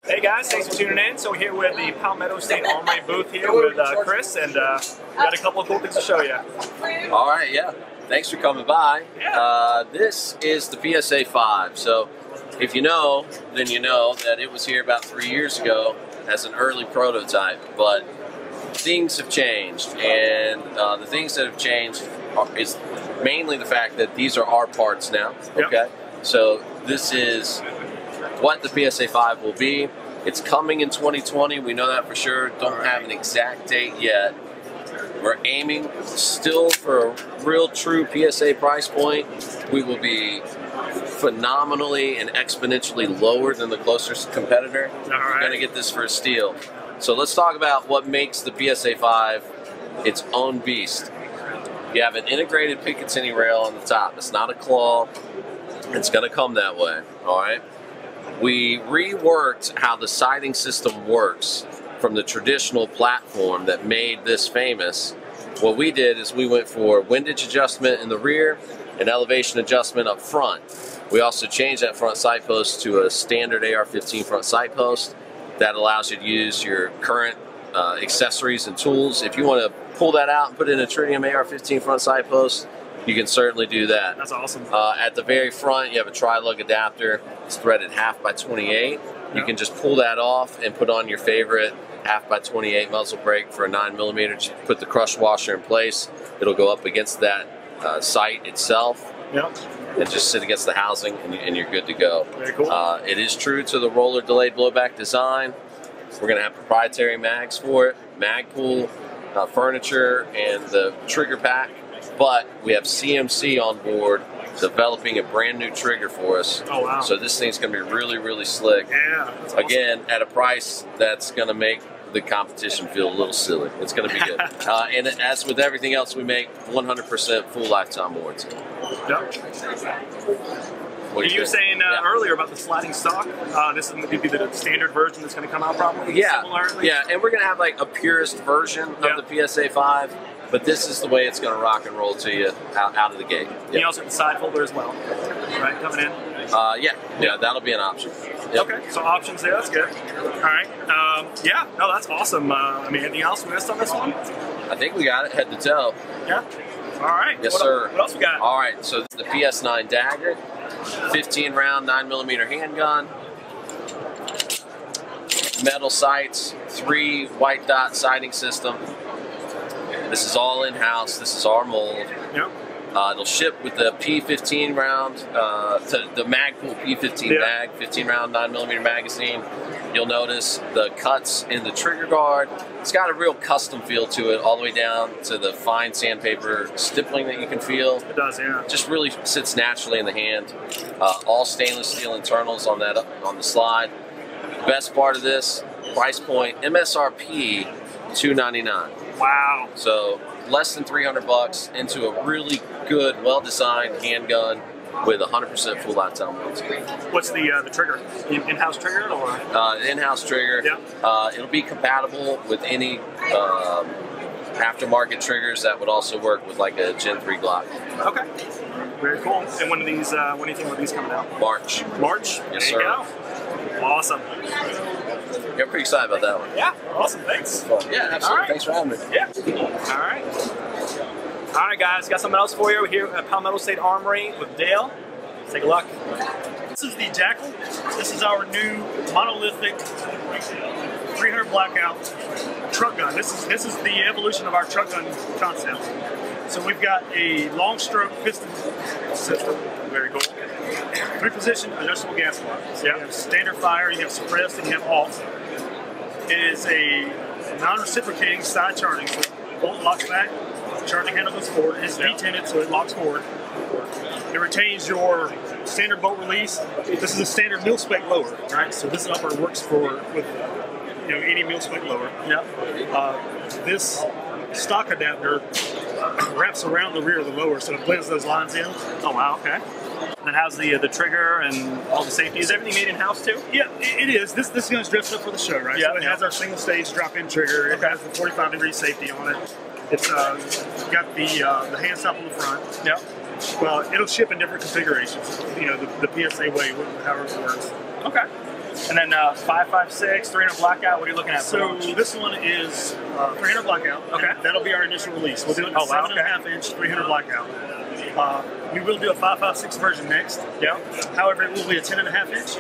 Hey guys, thanks for tuning in. So we're here with the Palmetto State Armory booth here with Chris, and we got a couple of cool things to show you. All right, yeah. Thanks for coming by. Yeah. This is the PSA5. So if you know, then you know that it was here about 3 years ago as an early prototype, but things have changed, and the things that have changed is mainly the fact that these are our parts now. Yep. Okay, so this is what the PSA5 will be. It's coming in 2020. We know that for sure. Don't have an exact date yet. We're aiming still for a real true PSA price point. We will be phenomenally and exponentially lower than the closest competitor. We're going to get this for a steal. So let's talk about what makes the PSA5 its own beast. You have an integrated Picatinny rail on the top. It's not a claw. It's going to come that way. All right. We reworked how the sighting system works from the traditional platform that made this famous. What we did is we went for windage adjustment in the rear and elevation adjustment up front. We also changed that front sight post to a standard AR-15 front sight post that allows you to use your current accessories and tools. If you want to pull that out and put in a tritium AR-15 front sight post, you can certainly do that. That's awesome. At the very front, you have a tri-lug adapter. It's threaded 1/2 by 28. You can just pull that off and put on your favorite 1/2 by 28 muzzle brake for a 9mm. Just put the crush washer in place. It'll go up against that sight itself. Yep. And just sit against the housing, and you're good to go. Very cool. It is true to the roller delayed blowback design. We're going to have proprietary mags for it, mag pull, furniture, and the trigger pack. But we have CMC on board developing a brand new trigger for us. Oh, wow. So this thing's going to be really, really slick. Yeah. That's awesome. Again, at a price that's going to make the competition feel a little silly. It's going to be good. And as with everything else we make, 100% full lifetime warranty. Yep. You were saying earlier about the sliding stock. This is going to be the standard version that's going to come out probably? Yeah. Similarly? Yeah, and we're going to have like a purist version of the PSA5. But this is the way it's going to rock and roll to you out of the gate. And you also have the side folder as well, right? Coming in. Yeah, that'll be an option. Yep. Okay, so options there. That's good. All right. Yeah. No, that's awesome. I mean, anything else we missed on this one? I think we got it head to toe. Yeah. All right. Yes, sir. What else we got? All right. So the PS9 Dagger, 15-round 9mm handgun, metal sights, 3 white dot sighting system. This is all in-house. This is our mold. Yep. It'll ship with the P15 round, the Magpul P15 mag, 15-round 9mm magazine. You'll notice the cuts in the trigger guard. It's got a real custom feel to it, all the way down to the fine sandpaper stippling that you can feel. It does, yeah. Just really sits naturally in the hand. All stainless steel internals on that on the slide. Best part of this, price point, MSRP $299. Wow. So less than $300 into a really good, well-designed handgun with 100% full lifetime warranty. What's the trigger? In-house trigger or? In-house trigger. Yeah. It'll be compatible with any aftermarket triggers that would also work with like a Gen 3 Glock. Okay. Very cool. And when are these? When do you think are these coming out? March. March. Yes, there sir. You go. Awesome. Yeah, I'm pretty excited about that one. Yeah. Awesome. Thanks. Yeah, absolutely. All right. Thanks for having me. Yeah. All right. All right, guys. Got something else for you. We're here at Palmetto State Armory with Dale. Let's take a look. This is the Jackal. This is our new monolithic 300 blackout truck gun. This is the evolution of our truck gun concept. So we've got a long stroke piston system. Very cool. 3-position adjustable gas block. So Yeah. you have standard fire, you have suppressed, and you have off. It is a non-reciprocating side charging. So the bolt locks back, the charging handle goes forward. It's detinted, so it locks forward. It retains your standard bolt release. This is a standard mil-spec lower, right? So this upper works with any mil-spec lower. Yep. This stock adapter wraps around the rear of the lower, so it blends those lines in. Oh wow. Okay. And it has the trigger and all the safety. Is everything made in house too? Yeah, it is. This gun's dressed up for the show, right? Yeah. So it has our single stage drop-in trigger. It has the 45-degree safety on it. It's got the hand stop on the front. Yep. Well, it'll ship in different configurations. The PSA way, however it works. Okay. And then 5.56, 300 blackout. What are you looking at? So this one is 300 blackout. Okay. That'll be our initial release. We'll do it in 7.5 inch, 300 blackout. We will do a 5.56 version next. Yeah. However, it will be a 10.5 inch.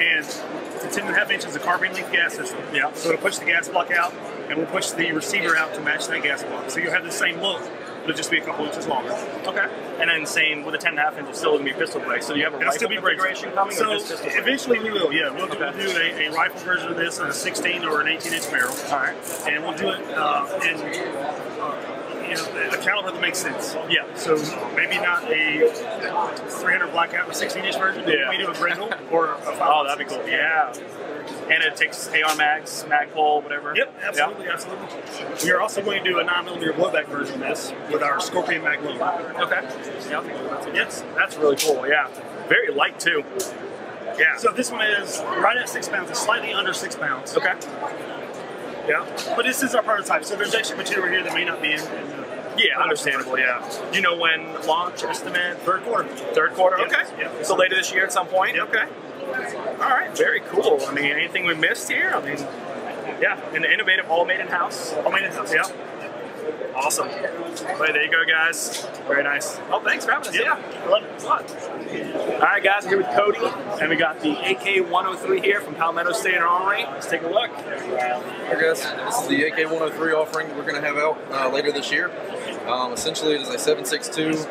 And the 10.5 inch is a carbine leaf gas system. Yeah. So it'll push the gas block out, and we'll push the receiver out to match that gas block. So you'll have the same look, but it'll just be a couple inches longer. Okay. And then same with the 10.5 inch, it's still going to be pistol brake. So do you have a rifle configuration coming? So or just pistol brake? eventually we will, yeah. We'll do a rifle version of this in a 16 or an 18-inch barrel. All right. And we'll do it in a caliber that makes sense. Yeah. So maybe not a 300 blackout, a 16-inch version, but Yeah. maybe a Brindle or a 5. Oh, that'd be cool. Yeah. And it takes AR mags, mag pull, whatever. Yep, absolutely, absolutely. We are also going to do a 9mm blowback version of this with our Scorpion mag loader. Okay. Yeah, yes, that's really cool. Yeah. Very light too. Yeah. So this one is right at 6 pounds. It's slightly under 6 pounds. Okay. Yeah. But this is our prototype, so there's extra material here that may not be in. Yeah, understandable. Yeah. Do you know when launch estimate? Third quarter. Third quarter. Yep. Okay. Yep. So later this year at some point. Yep. Okay. All right. Very cool. I mean, anything we missed here? I mean, yeah, and innovative, all made in house. All made in house. Yep. Awesome. Well, there you go, guys. Very nice. Oh, thanks for having us. Yeah. Love it. All right, guys, I'm here with Cody, and we got the AK-103 here from Palmetto State Armory. Let's take a look. Hi guys, this is the AK-103 offering that we're going to have out later this year. Essentially, it is a 7.62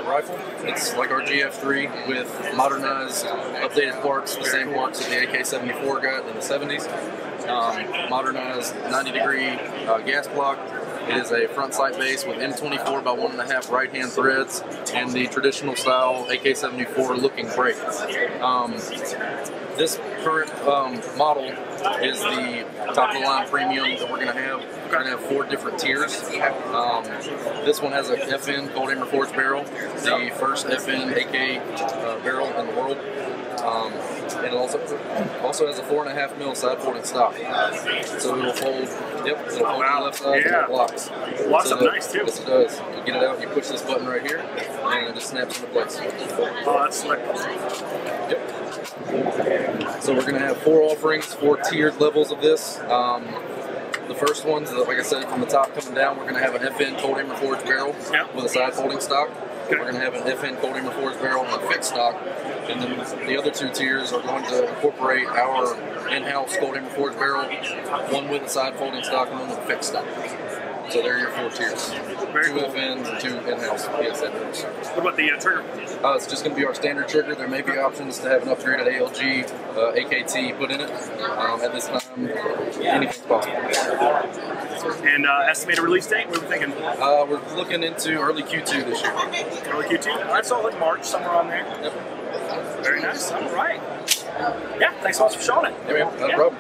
rifle. It's like our GF3 with modernized, updated parts, the same parts that the AK-74 got in the 70s. Modernized 90-degree gas block. It is a front sight base with M24 by 1.5 right-hand threads and the traditional style AK-74 looking brake. This current model is the top-of-the-line premium that we're going to have. We're going to have 4 different tiers. This one has a FN cold hammer forged barrel, the first FN AK barrel in the world. It also has a 4.5 mil side folding stock, so it'll fold. Yep, it'll fold on the left side and it locks. Locks up nice too. Yes, it does. You get it out, you push this button right here, and it just snaps into place. Oh, that's slick. Yep. So we're going to have 4 offerings, 4 tiered levels of this. The first one's, like I said, from the top coming down, we're going to have an FN cold hammer forged barrel with a side folding stock. We're going to have an FN cold hammer forged barrel and a fixed stock. And then the other 2 tiers are going to incorporate our in-house cold hammer forged barrel, one with a side folding stock and one with a fixed stock. So there are your 4 tiers. 2 FNs and 2 in-house PSA barrels. What about the trigger? It's just going to be our standard trigger. There may be options to have an upgraded ALG AKT put in it. At this time, anything's possible. And estimated release date? What are we thinking? We're looking into early Q2 this year. Early Q2? I saw like March, somewhere on there. Yep. Very nice. All right. Yeah, thanks so much for showing it. Yeah, man. No problem.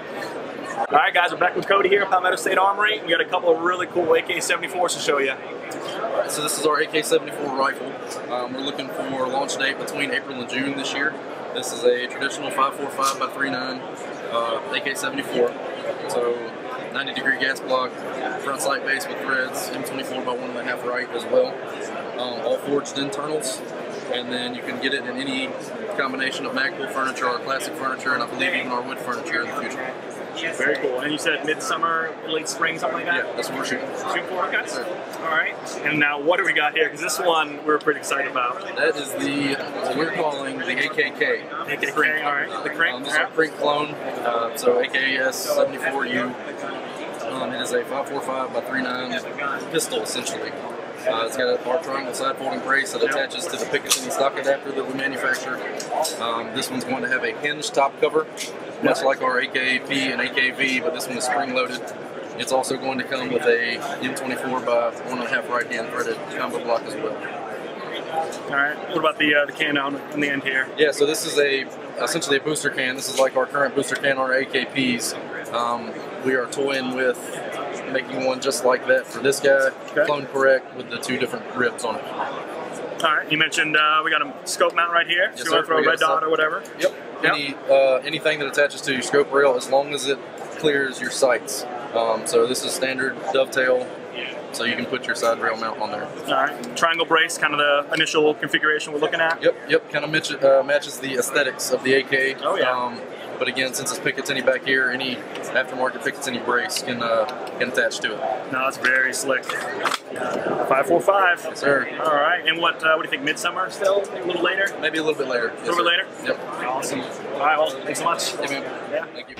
All right, guys, we're back with Cody here at Palmetto State Armory. We got a couple of really cool AK-74s to show you. Alright, so this is our AK-74 rifle. We're looking for a launch date between April and June this year. This is a traditional 5.45 by 3.9 AK-74. So 90-degree gas block, front sight base with threads, M24 by 1.5 right as well. All forged internals. And then you can get it in any combination of Magpul furniture or classic furniture, and I believe even our wood furniture in the future. Very cool. And you said midsummer, late spring, something like that? Yeah, that's what we're shooting. Shooting for, okay. All right. And now, what do we got here? Because this one we're pretty excited about. That is what we're calling the AKK. AKK, all right. The crank. This is a crank clone, so AKS-74U. It is a 5.45 by 3.9 pistol, essentially. It's got a bar triangle side folding brace that attaches to the Picatinny stock adapter that we manufacture. This one's going to have a hinged top cover, much like our AKP and AKV, but this one is spring loaded. It's also going to come with a M24 by 1.5 right hand threaded combo block as well. All right. What about the can on the end here? Yeah, so this is essentially a booster can. This is like our current booster can on our AKPs. We are toying with making one just like that for this guy, clone correct with the 2 different ribs on it. All right. You mentioned we got a scope mount right here. Yes, so you want to throw a red dot or whatever? Yep. Anything that attaches to your scope rail, as long as it clears your sights. So this is standard dovetail, so you can put your side rail mount on there. All right. Triangle brace, kind of the initial configuration we're looking at. Yep. Kind of matches the aesthetics of the AK. Oh yeah. But again, since it's Picatinny back here, any aftermarket Picatinny brace can attach to it. No, it's very slick. 545. Yes, sir. All right. And what do you think? Midsummer still? A little later? Maybe a little bit later. A little bit later? Yep. Awesome. All right. Well, thanks so much. Yeah, man. Yeah. Thank you.